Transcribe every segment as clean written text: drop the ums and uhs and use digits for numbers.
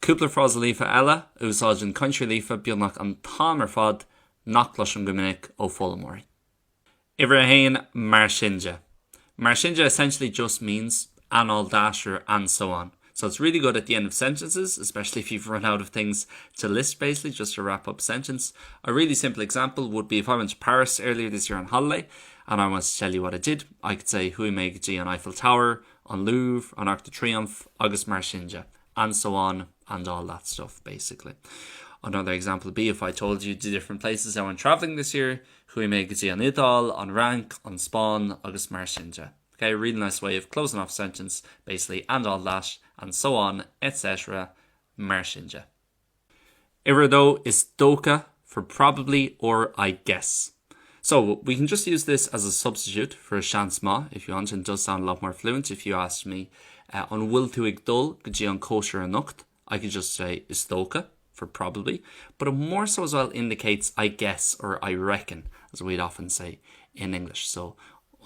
Cúpla frása líofa eile úsáid country líofa beag an tám fad nach gcloisim go minic ó fhoghlaimeoirí. Iver a hain mar sinja. Mar sinja essentially just means and all dash or and so on. So it's really good at the end of sentences, especially if you've run out of things to list, basically, just to wrap up a sentence. A really simple example would be if I went to Paris earlier this year on holiday and I wanted to tell you what I did, I could say hui me gcloisim on Eiffel Tower, on Louvre, on Arc de Triomphe, agus mar sinja, and so on, and all that stuff, basically. Another example would be if I told you the different places I went travelling this year, hui me gcloisim on Idal, on Rank, on Spawn, agus mar sinja. Okay, a really nice way of closing off a sentence, basically, and all that, and so on, etc. Mar sinja. Iver though is dócha for probably or I guess. So we can just use this as a substitute for a seans ma if you want, and it does sound a lot more fluent. If you asked me on will tú ag dul go dtí an kosher an nocht, I could just say is dócha for probably, but it more so as well indicates I guess or I reckon, as we'd often say in English. So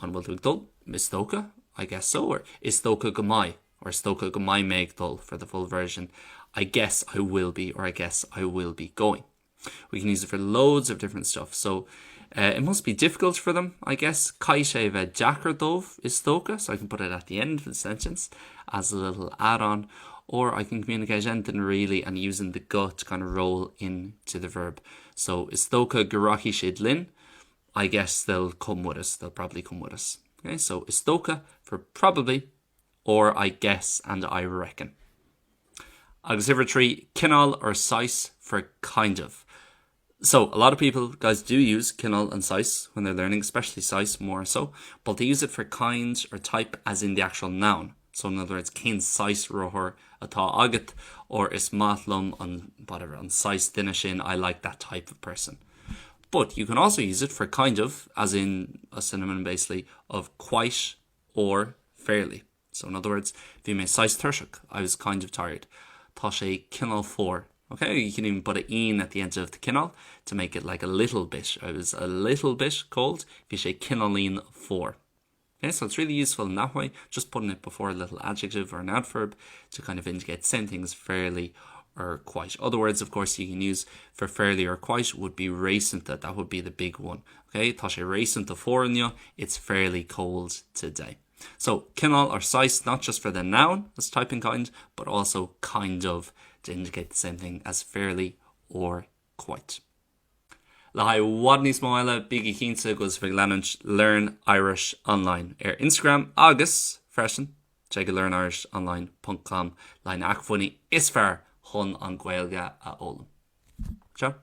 on will tú ag dul, is dócha, I guess so, or is dócha go mai, or is dócha go mai me ag dul for the full version. I guess I will be, or I guess I will be going. We can use it for loads of different stuff. So it must be difficult for them, I guess. Kai sé bheith deachar dómh is dócha, so I can put it at the end of the sentence as a little add-on. Or I can communicate anything really and using the gut to kind of roll into the verb. So is dócha go rachi siad linn, I guess they'll come with us. They'll probably come with us. Okay, so is dócha for probably, or I guess and I reckon. Agus iver trí, cinál or sais for kind of. So a lot of people, guys, do use cinál and sais when they're learning, especially sais more so, but they use it for kind or type as in the actual noun. So in other words, cén sais rothar atá agat, or is matlum on whatever, on sais duine sin, I like that type of person. But you can also use it for kind of, as in a synonym basically of quite or fairly. So in other words, bhí mé sais tuirseach, I was kind of tired. Tá sé cinál for. Okay, you can even put an in at the end of the cinál to make it like a little bit. I was a little bit cold. Bhí sé cinálín for. Okay, so it's really useful in that way, just putting it before a little adjective or an adverb to kind of indicate saying things fairly or quite. Other words, of course, you can use for fairly or quite would be réasúnta. That would be the big one. Okay, tá sé réasúnta fórinne, it's fairly cold today. So cinál or sais, not just for the noun as typing kind, but also kind of to indicate the same thing as fairly or quite. Le haid wad níos mó eile bígí cínta agus bheith leanúint Learn Irish Online Instagram agus freisin te go learnirishonline.com lein achmhaoine is fearr chun an Gaeilge a ólam. Ciao.